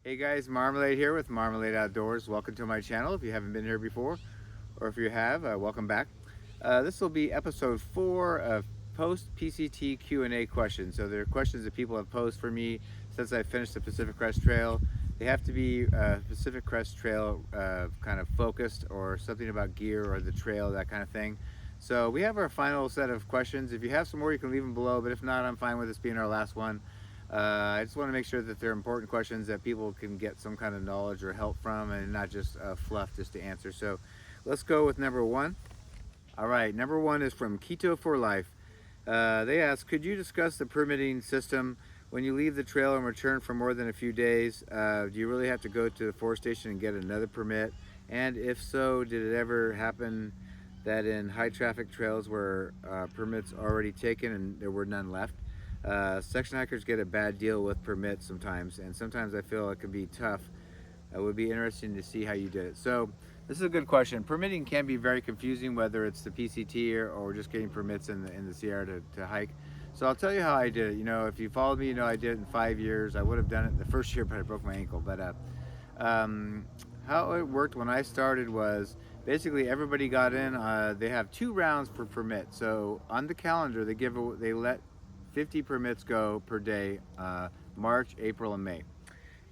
Hey guys, Marmalade here with Marmalade Outdoors. Welcome to my channel if you haven't been here before, or if you have, welcome back. This will be episode 4 of post PCT Q A questions. So there are questions that people have posed for me since I finished the Pacific Crest Trail. They have to be Pacific Crest Trail kind of focused, or something about gear or the trail, that kind of thing. So we have our final set of questions. If you have some more, you can leave them below, but if not, I'm fine with this being our last one. I just want to make sure that they're important questions that people can get some kind of knowledge or help from, and not just fluff just to answer. So let's go with number 1. All right, number 1 is from Keto for Life. They ask, could you discuss the permitting system when you leave the trail and return for more than a few days? Do you really have to go to the forest station and get another permit? And if so, did it ever happen that in high traffic trails were permits already taken and there were none left? Section hikers get a bad deal with permits sometimes, and sometimes I feel it can be tough. It would be interesting to see how you did it. So this is a good question. Permitting can be very confusing, whether it's the PCT or just getting permits in the Sierra to hike. So I'll tell you how I did it. You know, if you followed me, you know I did it in 5 years. I would have done it the first year, but I broke my ankle. But how it worked when I started was basically everybody got in. They have 2 rounds per permit. So on the calendar, they let 50 permits go per day, March, April, and May.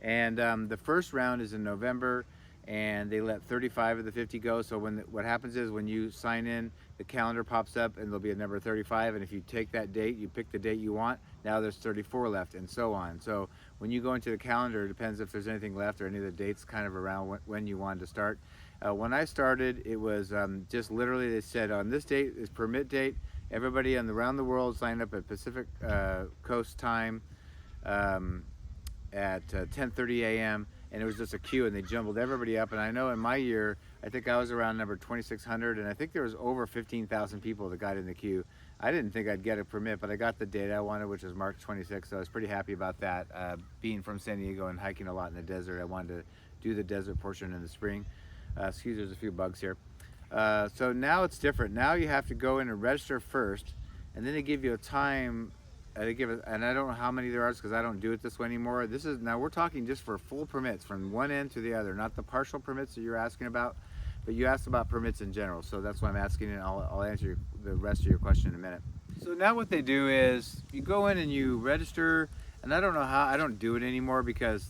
And the first round is in November, and they let 35 of the 50 go. So what happens is when you sign in, the calendar pops up and there'll be a number 35, and if you take that date, you pick the date you want, now there's 34 left, and so on. So when you go into the calendar, it depends if there's anything left or any of the dates kind of around when you wanted to start. When I started, it was just literally, they said on this date is permit date. Everybody around the world signed up at Pacific Coast time at 10:30 a.m. and it was just a queue, and they jumbled everybody up. And I know in my year, I think I was around number 2,600, and I think there was over 15,000 people that got in the queue. I didn't think I'd get a permit, but I got the date I wanted, which was March 26th. So I was pretty happy about that. Being from San Diego and hiking a lot in the desert, I wanted to do the desert portion in the spring. Excuse, there's a few bugs here. So now it's different. Now you have to go in and register first, and then they give you a time. And I don't know how many there are because I don't do it this way anymore. Now we're talking just for full permits from one end to the other, not the partial permits that you're asking about, but you asked about permits in general. So that's why I'm asking, and I'll answer the rest of your question in a minute. So now what they do is you go in and you register, and I don't know how. I don't do it anymore because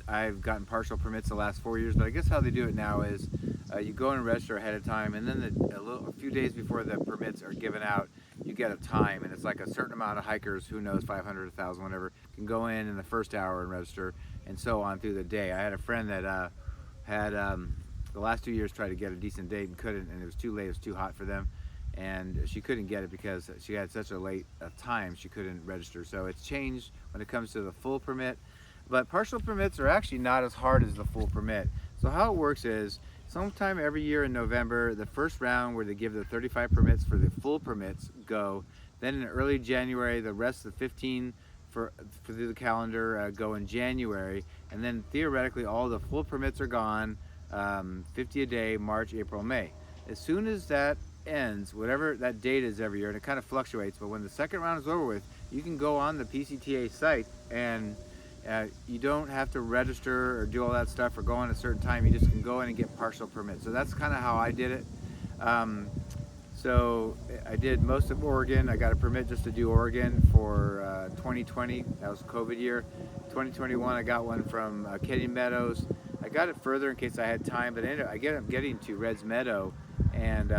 I've gotten partial permits the last 4 years, but I guess how they do it now is you go and register ahead of time, and then a few days before the permits are given out, you get a time, and it's like a certain amount of hikers, who knows, 500, 1,000, whatever, can go in the first hour and register, and so on through the day. I had a friend that had the last 2 years tried to get a decent date and couldn't, and it was too late, it was too hot for them, and she couldn't get it because she had such a late time, she couldn't register. So it's changed when it comes to the full permit. But partial permits are actually not as hard as the full permit. So how it works is, sometime every year in November, the first round where they give the 35 permits for the full permits go. Then in early January, the rest of the 15 for through the calendar go in January. And then theoretically, all the full permits are gone, 50 a day, March, April, May. As soon as that ends, whatever that date is every year, and it kind of fluctuates, but when the second round is over with, you can go on the PCTA site and you don't have to register or do all that stuff or go on a certain time. You just can go in and get partial permits. So that's kind of how I did it. So I did most of Oregon. I got a permit just to do Oregon for 2020. That was COVID year. 2021, I got one from Canyon Meadows. I got it further in case I had time, but I ended up getting to Red's Meadow, and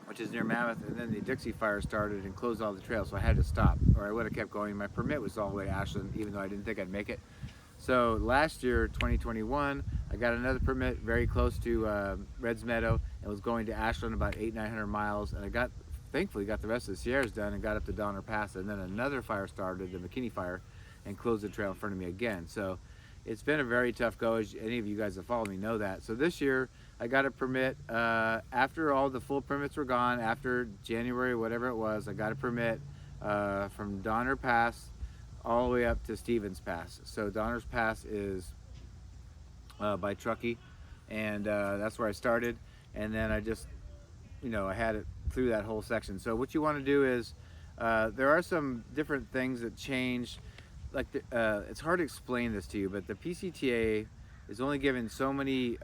which is near Mammoth, and then the Dixie fire started and closed all the trails, so I had to stop, or I would have kept going. My permit was all the way to Ashland, even though I didn't think I'd make it. So last year, 2021, I got another permit very close to Red's Meadow, and was going to Ashland about 800-900 miles, and I thankfully got the rest of the Sierras done and got up to Donner Pass, and then another fire started, the McKinney fire, and closed the trail in front of me again. So it's been a very tough go, as any of you guys that follow me know that. So this year, I got a permit after all the full permits were gone, after January, whatever it was. I got a permit from Donner Pass all the way up to Stevens Pass. So Donner's Pass is by Truckee, and that's where I started. And then I just, I had it through that whole section. So what you want to do is, there are some different things that change. like it's hard to explain this to you, but the PCTA is only given so many.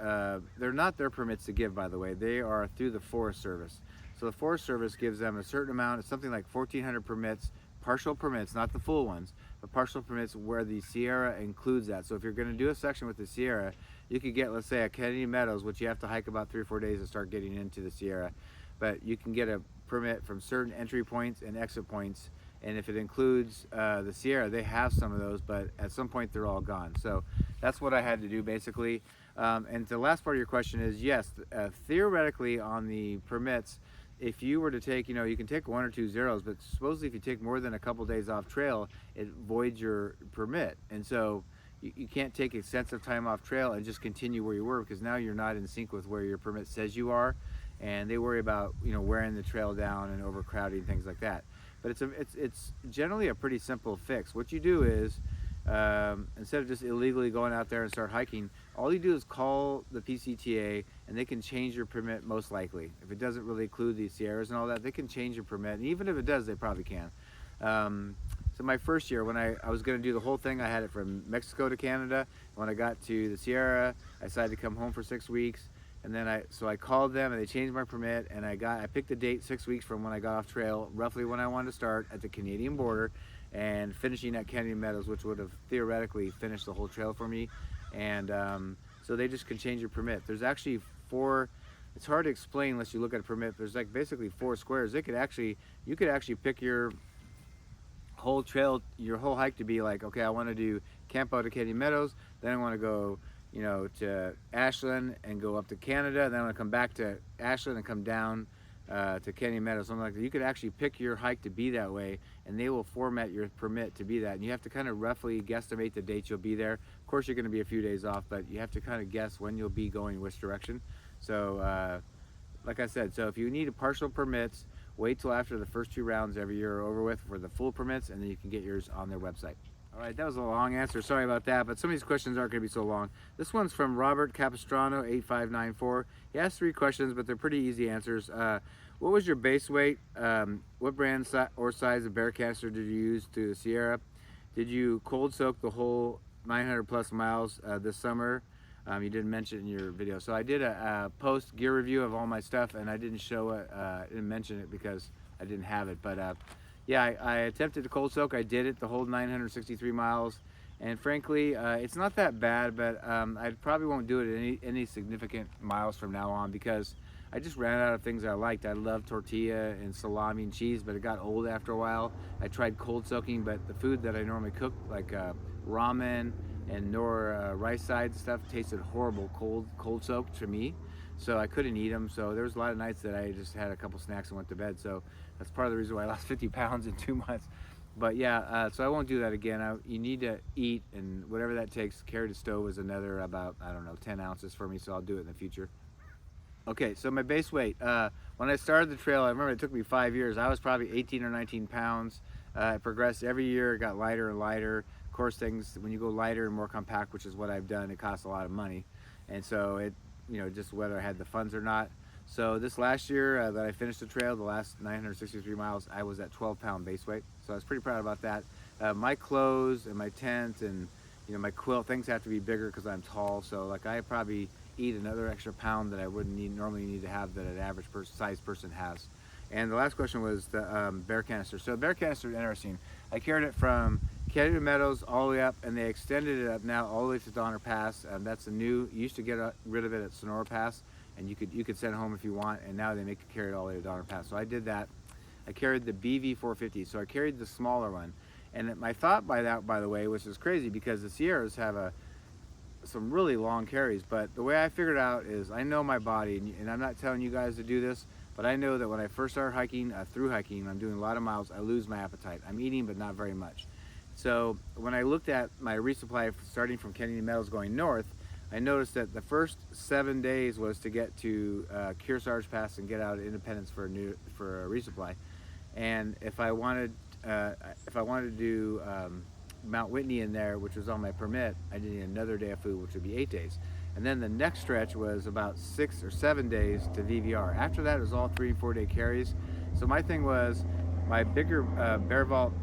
They're not their permits to give, by the way. They are through the Forest Service. So the Forest Service gives them a certain amount. It's something like 1,400 permits, partial permits, not the full ones, but partial permits where the Sierra includes that. So if you're going to do a section with the Sierra, you could get, let's say, a Kennedy Meadows, which you have to hike about 3 or 4 days to start getting into the Sierra. But you can get a permit from certain entry points and exit points. And if it includes the Sierra, they have some of those, but at some point they're all gone. So that's what I had to do basically. And the last part of your question is, yes, theoretically on the permits, if you were to take, you can take 1 or 2 zeros, but supposedly if you take more than a couple days off trail, it voids your permit. And so you can't take extensive time off trail and just continue where you were, because now you're not in sync with where your permit says you are. And they worry about, wearing the trail down and overcrowding, things like that. But it's generally a pretty simple fix. What you do is, instead of just illegally going out there and start hiking, all you do is call the PCTA and they can change your permit most likely. If it doesn't really include the Sierras and all that, they can change your permit. And even if it does, they probably can. So my first year, when I was going to do the whole thing, I had it from Mexico to Canada. When I got to the Sierra, I decided to come home for 6 weeks. And then I called them and they changed my permit, and I picked the date 6 weeks from when I got off trail, roughly when I wanted to start at the Canadian border and finishing at Kennedy Meadows, which would have theoretically finished the whole trail for me. And so they just can change your permit. There's actually 4, it's hard to explain unless you look at a permit. There's like basically 4 squares. You could actually pick your whole trail, your whole hike to be like, okay, I want to do camp out at Kennedy Meadows, then I want to go to Ashland and go up to Canada. Then I'm gonna come back to Ashland and come down to Kennedy Meadows, something like that. You could actually pick your hike to be that way, and they will format your permit to be that. And you have to kind of roughly guesstimate the dates you'll be there. Of course, you're gonna be a few days off, but you have to kind of guess when you'll be going which direction. So, like I said, so if you need a partial permits, wait till after the first 2 rounds every year are over with for the full permits, and then you can get yours on their website. All right, that was a long answer. Sorry about that, but some of these questions aren't going to be so long. This one's from Robert Capistrano, 8594. He asked 3 questions, but they're pretty easy answers. What was your base weight? What brand or size of bear canister did you use to the Sierra? Did you cold soak the whole 900 plus miles this summer? You didn't mention it in your video. So I did a post gear review of all my stuff, and I didn't show it, didn't mention it because I didn't have it. But yeah, I attempted to cold soak. I did it the whole 963 miles, and frankly, it's not that bad, but I probably won't do it any significant miles from now on, because I just ran out of things I liked. I loved tortilla and salami and cheese, but it got old after a while. I tried cold soaking, but the food that I normally cook, like ramen and rice side stuff, tasted horrible cold soaked to me. So I couldn't eat them. So there was a lot of nights that I just had a couple snacks and went to bed. So that's part of the reason why I lost 50 pounds in 2 months. But yeah, so I won't do that again. You need to eat, and whatever that takes. Carry to stove is another about, I don't know, 10 ounces for me, so I'll do it in the future. Okay, so my base weight. When I started the trail, I remember it took me 5 years. I was probably 18 or 19 pounds. It progressed every year. It got lighter and lighter. Of course, when you go lighter and more compact, which is what I've done, it costs a lot of money. And so it, just whether I had the funds or not. So this last year that I finished the trail, the last 963 miles, I was at 12-pound base weight. So I was pretty proud about that. My clothes and my tent and my quilt, things have to be bigger because I'm tall. So like I probably eat another extra pound that I wouldn't normally need to have that an average size person has. And the last question was the bear canister. So bear canister is interesting. I carried it from Kennedy Meadows all the way up, and they extended it up now all the way to Donner Pass. That's a new. You used to get rid of it at Sonora Pass, and you could send it home if you want. And now they make you carry it all the way to Donner Pass. So I did that. I carried the BV 450. So I carried the smaller one. And my thought by that, by the way, which is crazy because the Sierras have some really long carries. But the way I figured out is I know my body, and I'm not telling you guys to do this, but I know that when I first start hiking, through hiking, I'm doing a lot of miles, I lose my appetite. I'm eating, but not very much. So when I looked at my resupply starting from Kennedy Meadows going north, I noticed that the first 7 days was to get to Kearsarge Pass and get out of Independence for a resupply. And if I wanted to do Mount Whitney in there, which was on my permit, I needed another day of food, which would be 8 days. And then the next stretch was about 6 or 7 days to VVR. After that, it was all 3 and 4 day carries. So my thing was, my bigger Bear Vault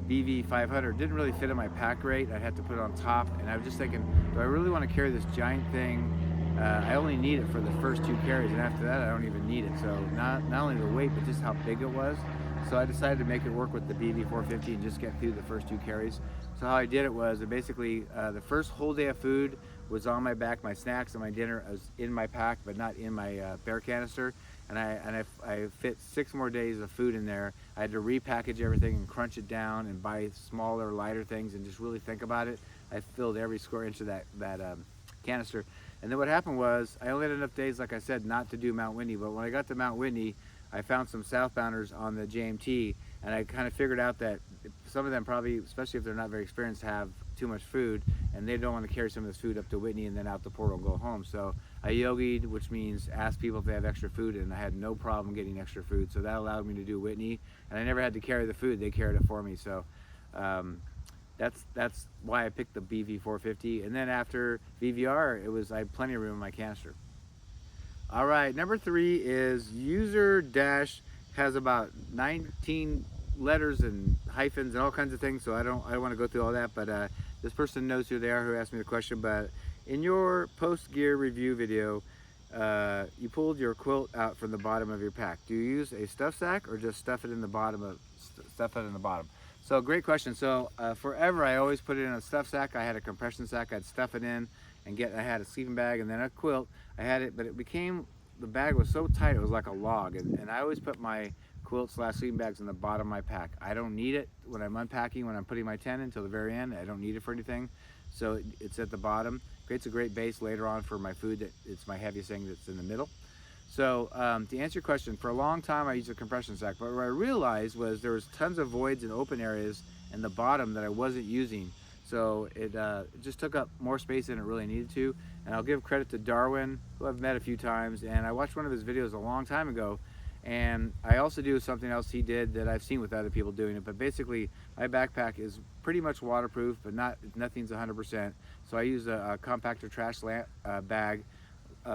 BV 500 didn't really fit in my pack rate. I'd have to put it on top, and I was just thinking, do I really want to carry this giant thing? I only need it for the first 2 carries, and after that I don't even need it. So not only the weight, but just how big it was. So I decided to make it work with the BV 450 and just get through the first 2 carries. So how I did it was, basically the first whole day of food was on my back. My snacks and my dinner was in my pack, but not in my bear canister. And I fit 6 more days of food in there. I had to repackage everything and crunch it down and buy smaller, lighter things and just really think about it. I filled every square inch of that canister. And then what happened was, I only had enough days, like I said, not to do Mount Whitney. But when I got to Mount Whitney, I found some southbounders on the JMT, and I kind of figured out that some of them probably, especially if they're not very experienced, have too much food, and they don't want to carry some of this food up to Whitney and then out the portal and go home. So I yogied, which means ask people if they have extra food, and I had no problem getting extra food. So that allowed me to do Whitney, and I never had to carry the food. They carried it for me. So that's why I picked the BV 450. And then after VVR, I had plenty of room in my canister. All right, number 3 is user dash has about 19 letters and hyphens and all kinds of things, so I don't want to go through all that, but this person knows who they are, who asked me the question. But in your post gear review video, you pulled your quilt out from the bottom of your pack. Do you use a stuff sack or just stuff it in the bottom? So great question. So forever I always put it in a stuff sack. I had a compression sack. I'd stuff it in and I had a sleeping bag and then a quilt. I had it, but the bag was so tight it was like a log, and I always put my quilt / sleeping bags in the bottom of my pack. I don't need it when I'm unpacking, when I'm putting my tent until the very end. I don't need it for anything, so it's at the bottom. Creates a great base later on for my food. It's my heaviest thing that's in the middle. So to answer your question, for a long time I used a compression sack, but what I realized was there was tons of voids and open areas in the bottom that I wasn't using. So it just took up more space than it really needed to. And I'll give credit to Darwin, who I've met a few times, and I watched one of his videos a long time ago. And I also do something else he did that I've seen with other people doing it. But basically, my backpack is pretty much waterproof, but nothing's 100%. So I use a compactor trash bag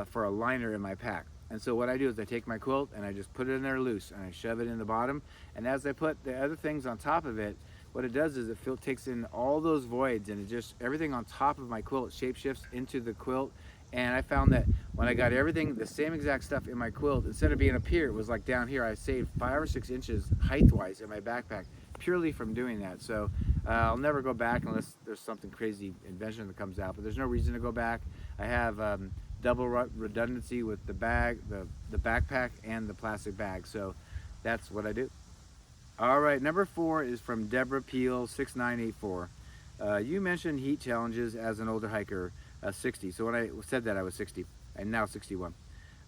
for a liner in my pack. And so what I do is I take my quilt and I just put it in there loose and I shove it in the bottom. And as I put the other things on top of it, what it does is it takes in all those voids, and everything on top of my quilt shape shifts into the quilt. And I found that when I got everything, the same exact stuff in my quilt, instead of being up here, it was like down here. I saved 5 or 6 inches height-wise in my backpack purely from doing that. So I'll never go back unless there's something crazy invention that comes out, but there's no reason to go back. I have double redundancy with the bag, the backpack, and the plastic bag. So that's what I do. All right, number 4 is from Deborah Peel 6984. You mentioned heat challenges as an older hiker, 60. So when I said that, I was 60. I'm now 61.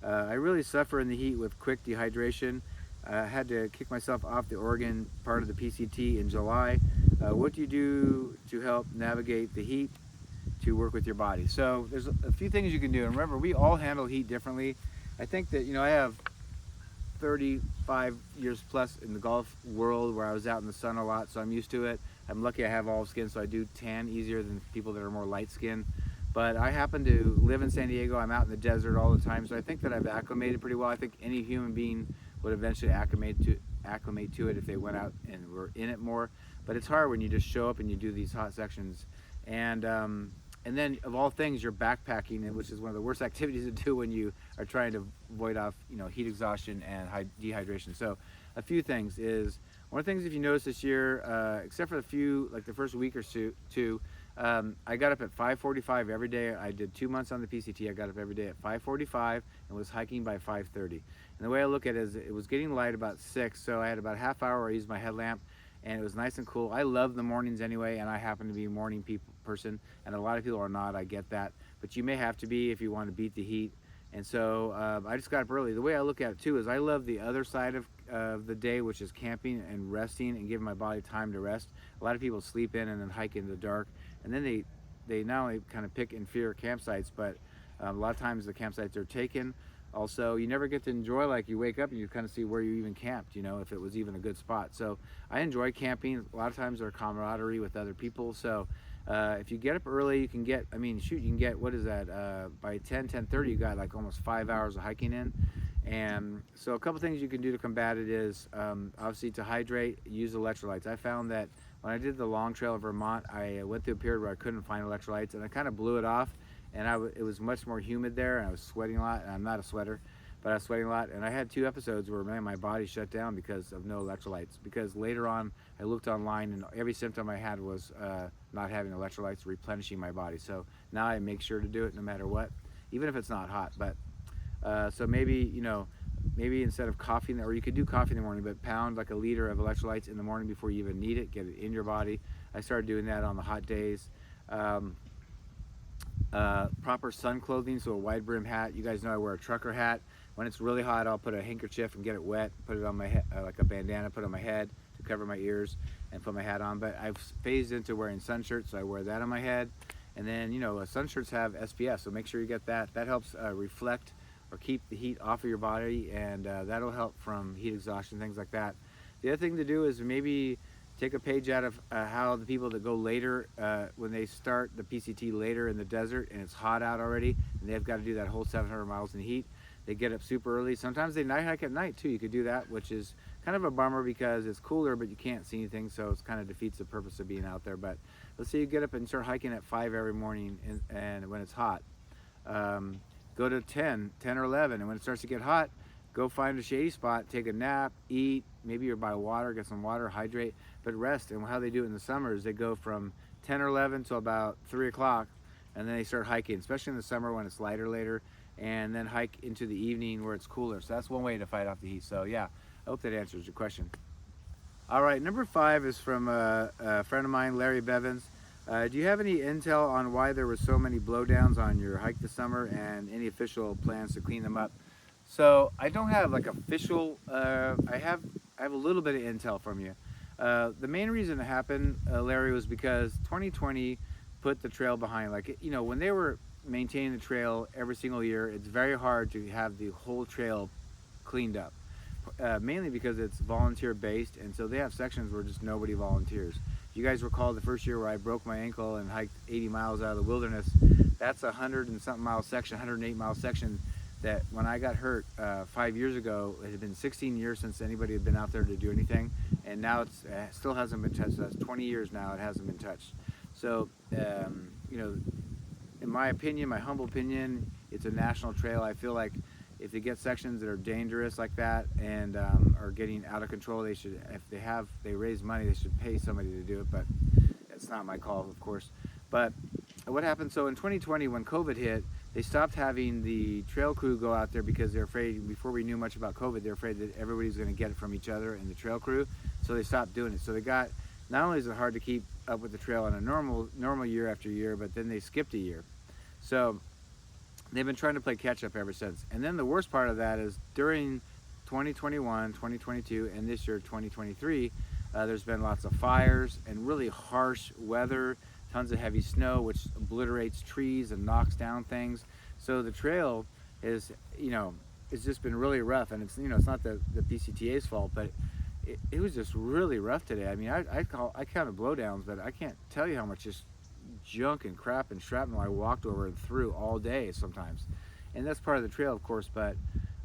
I really suffer in the heat with quick dehydration. I had to kick myself off the Oregon part of the PCT in July. What do you do to help navigate the heat to work with your body? So there's a few things you can do. And remember, we all handle heat differently. I think that, I have 35 years plus in the golf world where I was out in the sun a lot, so I'm used to it. I'm lucky I have olive skin, so I do tan easier than people that are more light skinned. But I happen to live in San Diego. I'm out in the desert all the time, so I think that I've acclimated pretty well. I think any human being would eventually acclimate to it if they went out and were in it more. But it's hard when you just show up and you do these hot sections. And then of all things, you're backpacking, which is one of the worst activities to do when you are trying to avoid off, heat exhaustion and dehydration. So a few things is, one of the things if you notice this year, except for like the first week or two, I got up at 5:45 every day. I did 2 months on the PCT. I got up every day at 5:45 and was hiking by 5:30. And the way I look at it is, it was getting light about 6, so I had about a half hour where I used my headlamp, and it was nice and cool. I love the mornings anyway, and I happen to be a morning person, and a lot of people are not. I get that, but you may have to be if you want to beat the heat. And so I just got up early. The way I look at it too is I love the other side of the day, which is camping and resting and giving my body time to rest. A lot of people sleep in and then hike in the dark, and then they not only kind of pick and fear campsites, but a lot of times the campsites are taken. Also, you never get to enjoy, like, you wake up and you kind of see where you even camped, if it was even a good spot. So I enjoy camping. A lot of times there's camaraderie with other people. So if you get up early, you can get, what is that? By 10:30, you got like almost 5 hours of hiking in. And so a couple things you can do to combat it is obviously to hydrate, use electrolytes. I found that when I did the long trail in Vermont, I went through a period where I couldn't find electrolytes, and I kind of blew it off, and it was much more humid there, and I was sweating a lot, and I'm not a sweater, but I was sweating a lot, and I had 2 episodes where, man, my body shut down because of no electrolytes. Because later on, I looked online, and every symptom I had was not having electrolytes, replenishing my body. So now I make sure to do it no matter what, even if it's not hot. But so maybe, maybe instead of coffee, or you could do coffee in the morning, but pound like a liter of electrolytes in the morning before you even need it, get it in your body. I started doing that on the hot days. Proper sun clothing, so a wide brim hat. You guys know I wear a trucker hat. When it's really hot, I'll put a handkerchief and get it wet, put it on my head, like a bandana, put it on my head to cover my ears and put my hat on. But I've phased into wearing sun shirts, so I wear that on my head. And then, sun shirts have SPF, so make sure you get that. That helps reflect or keep the heat off of your body, and that'll help from heat exhaustion, things like that. The other thing to do is maybe take a page out of how the people that go later, when they start the PCT later in the desert and it's hot out already, and they've got to do that whole 700 miles in heat, they get up super early. Sometimes they night hike at night too. You could do that, which is kind of a bummer because it's cooler, but you can't see anything, so it kind of defeats the purpose of being out there. But let's say you get up and start hiking at 5 every morning, and when it's hot. Go to 10 or 11, and when it starts to get hot, go find a shady spot, take a nap, eat, maybe you're by water, get some water, hydrate, but rest. And how they do it in the summer is they go from 10 or 11 till about 3 o'clock, and then they start hiking, especially in the summer when it's lighter later, and then hike into the evening where it's cooler. So that's one way to fight off the heat. So yeah, I hope that answers your question. All right, number 5 is from a friend of mine, Larry Bevins. Do you have any intel on why there were so many blowdowns on your hike this summer, and any official plans to clean them up? So I don't have like official, I have a little bit of intel from you. The main reason it happened, Larry, was because 2020 put the trail behind. Like, when they were maintaining the trail every single year, it's very hard to have the whole trail cleaned up. Mainly because it's volunteer based, and so they have sections where just nobody volunteers. You guys recall the first year where I broke my ankle and hiked 80 miles out of the wilderness. That's a 100 and something mile section, 108 mile section, that when I got hurt 5 years ago, it had been 16 years since anybody had been out there to do anything, and now it still hasn't been touched. So that's 20 years now it hasn't been touched. So in my opinion, my humble opinion, it's a national trail. I feel like if they get sections that are dangerous like that and are getting out of control, they should, if they raise money, they should pay somebody to do it, but it's not my call, of course. But what happened, so in 2020 when COVID hit, they stopped having the trail crew go out there because they're afraid, before we knew much about COVID, they're afraid that everybody's going to get it from each other and the trail crew, so they stopped doing it. So they got, not only is it hard to keep up with the trail on a normal year after year, but then they skipped a year. So they've been trying to play catch up ever since. And then the worst part of that is during 2021, 2022, and this year, 2023, there's been lots of fires and really harsh weather, tons of heavy snow, which obliterates trees and knocks down things. So the trail is, it's just been really rough, and it's, it's not the PCTA's fault, but it was just really rough today. I mean, I counted blowdowns, but I can't tell you how much just junk and crap and shrapnel I walked over and through all day sometimes. And that's part of the trail, of course, but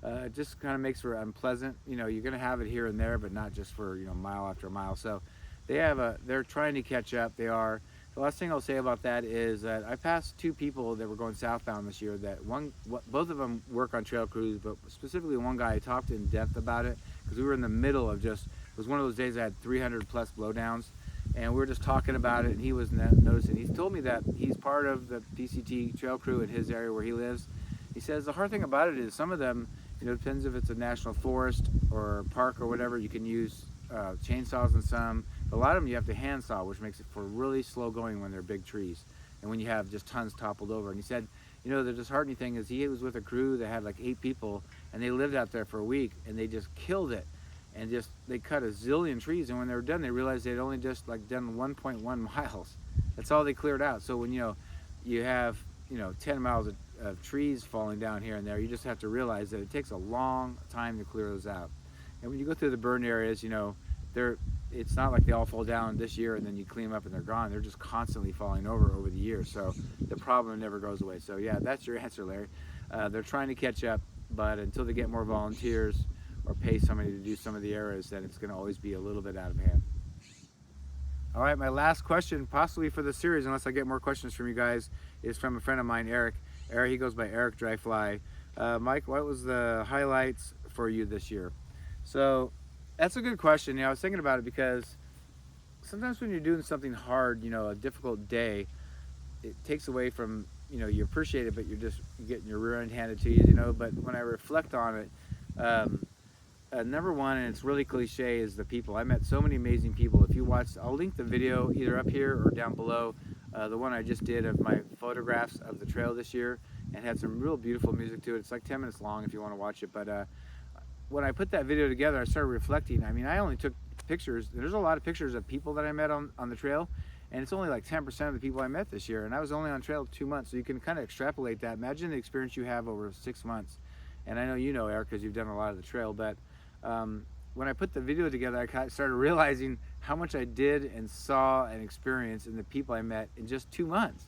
it just kind of makes for unpleasant. You're going to have it here and there, but not just for, mile after mile. So they're trying to catch up. They are. The last thing I'll say about that is that I passed 2 people that were going southbound this year, that both of them work on trail crews, but specifically one guy, I talked in depth about it because we were in the middle of it was one of those days I had 300 plus blowdowns, and we were just talking about it, and he was noticing. He told me that he's part of the PCT trail crew in his area where he lives. He says the hard thing about it is some of them, depends if it's a national forest or park or whatever, you can use chainsaws in some. But a lot of them you have to hand saw, which makes it for really slow going when they're big trees and when you have just tons toppled over. And he said, the disheartening thing is he was with a crew that had like 8 people, and they lived out there for a week, and they just killed it. And they cut a zillion trees, and when they were done, they realized they'd only just done 1.1 miles. That's all they cleared out. So when you have 10 miles of trees falling down here and there, you just have to realize that it takes a long time to clear those out. And when you go through the burn areas, it's not like they all fall down this year and then you clean them up and they're gone. They're just constantly falling over the years. So the problem never goes away. So yeah, that's your answer, Larry. They're trying to catch up. but until they get more volunteers or pay somebody to do some of the areas, then it's going to always be a little bit out of hand. All right, my last question, possibly for the series, unless I get more questions from you guys, is from a friend of mine, Eric. Eric, he goes by Eric Dryfly. Mike, what was the highlights for you this year? So that's a good question. You know, I was thinking about it because sometimes when you're doing something hard, you know, a difficult day, it takes away from, you know, you appreciate it, but you're just getting your rear end handed to you, you know. But when I reflect on it, number one, and it's really cliche, is the people. I met so many amazing people. If you watch, I'll link the video either up here or down below, the one I just did of my photographs of the trail this year, and had some real beautiful music to it. It's like 10 minutes long if you want to watch it. But when I put that video together, I started reflecting. I mean, I only took pictures. There's a lot of pictures of people that I met on the trail, and it's only like 10% of the people I met this year, and I was only on trail 2 months, so you can kind of extrapolate that. Imagine the experience you have over 6 months. And I know you know, Eric, because you've done a lot of the trail, but when I put the video together, I started realizing how much I did and saw and experienced in the people I met in just 2 months.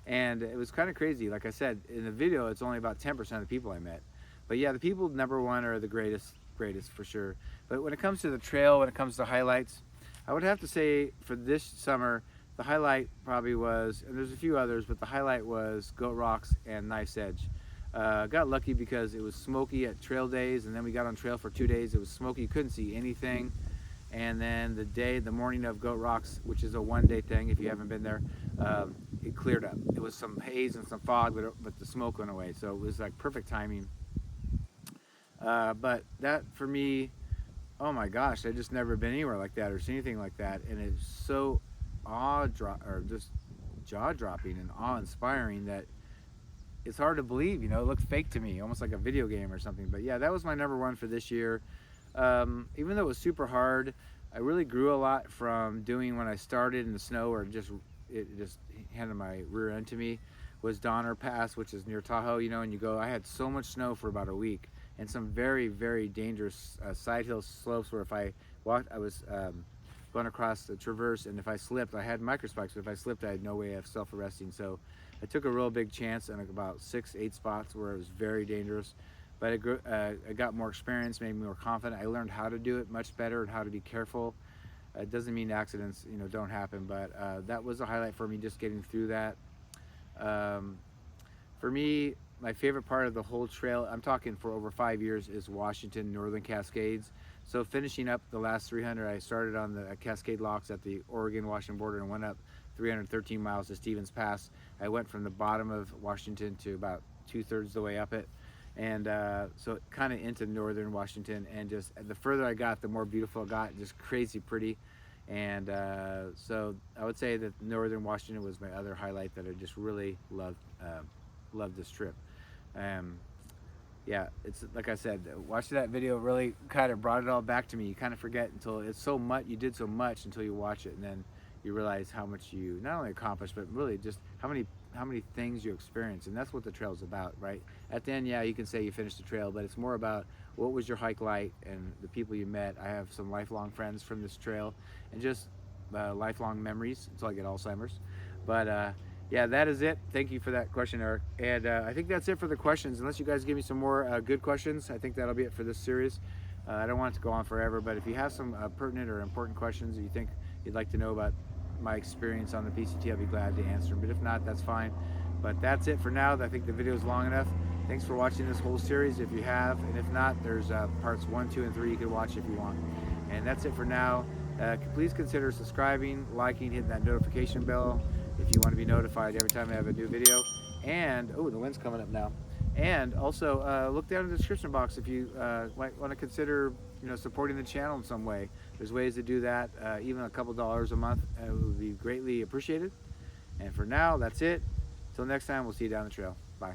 And it was kind of crazy. Like I said, in the video, it's only about 10% of the people I met. But yeah, the people, number one, are the greatest for sure. But when it comes to the trail, when it comes to highlights, I would have to say for this summer, the highlight probably was, and there's a few others, but the highlight was Goat Rocks and Knife's Edge. Got lucky because it was smoky at trail days, and then we got on trail for 2 days. It was smoky, you couldn't see anything. And then the morning of Goat Rocks, which is a one-day thing if you haven't been there, it cleared up. It was some haze and some fog, but the smoke went away, so it was like perfect timing. But that for me, oh my gosh, I just never been anywhere like that or seen anything like that, and it's so just jaw-dropping and awe-inspiring that it's hard to believe. You know, it looks fake to me, almost like a video game or something. But yeah, that was my number one for this year. Even though it was super hard, I really grew a lot from doing when I started in the snow, or it just handed my rear end to me, was Donner Pass, which is near Tahoe, you know, and you go, I had so much snow for about a week, and some very, very dangerous side hill slopes where if I walked, I was going across the traverse, and if I slipped, I had microspikes, but if I slipped, I had no way of self-arresting. So I took a real big chance on about 6-8 spots where it was very dangerous. But I got more experience, made me more confident. I learned how to do it much better and how to be careful. It doesn't mean accidents, you know, don't happen, but that was a highlight for me, just getting through that. For me, my favorite part of the whole trail, I'm talking for over 5 years, is Washington Northern Cascades. So finishing up the last 300, I started on the Cascade Locks at the Oregon-Washington border and went up 313 miles to Stevens Pass. I went from the bottom of Washington to about 2/3 the way up it. And so kind of into northern Washington, and just the further I got, the more beautiful it got, just crazy pretty. And so I would say that northern Washington was my other highlight that I just really loved this trip. Yeah, it's like I said, watching that video really kind of brought it all back to me. You kind of forget until it's so much, you did so much until you watch it, and then you realize how much you not only accomplished, but really just how many things you experience. And that's what the trail's about, right? At the end, yeah, you can say you finished the trail, but it's more about what was your hike like and the people you met. I have some lifelong friends from this trail, and just lifelong memories until I get Alzheimer's. But yeah, that is it. Thank you for that question, Eric. And I think that's it for the questions. Unless you guys give me some more good questions, I think that'll be it for this series. I don't want it to go on forever, but if you have some pertinent or important questions that you think you'd like to know about my experience on the PCT, I'll be glad to answer them. But if not, that's fine. But that's it for now. I think the video is long enough. Thanks for watching this whole series if you have, and if not, there's parts 1, 2, and 3 you can watch if you want. And that's it for now. Please consider subscribing, liking, hitting that notification bell if you want to be notified every time I have a new video. And oh, the wind's coming up now. And also look down in the description box if you might want to consider, you know, supporting the channel in some way. There's ways to do that. Even a couple dollars a month would be greatly appreciated. And for now, that's it. Till next time, we'll see you down the trail. Bye.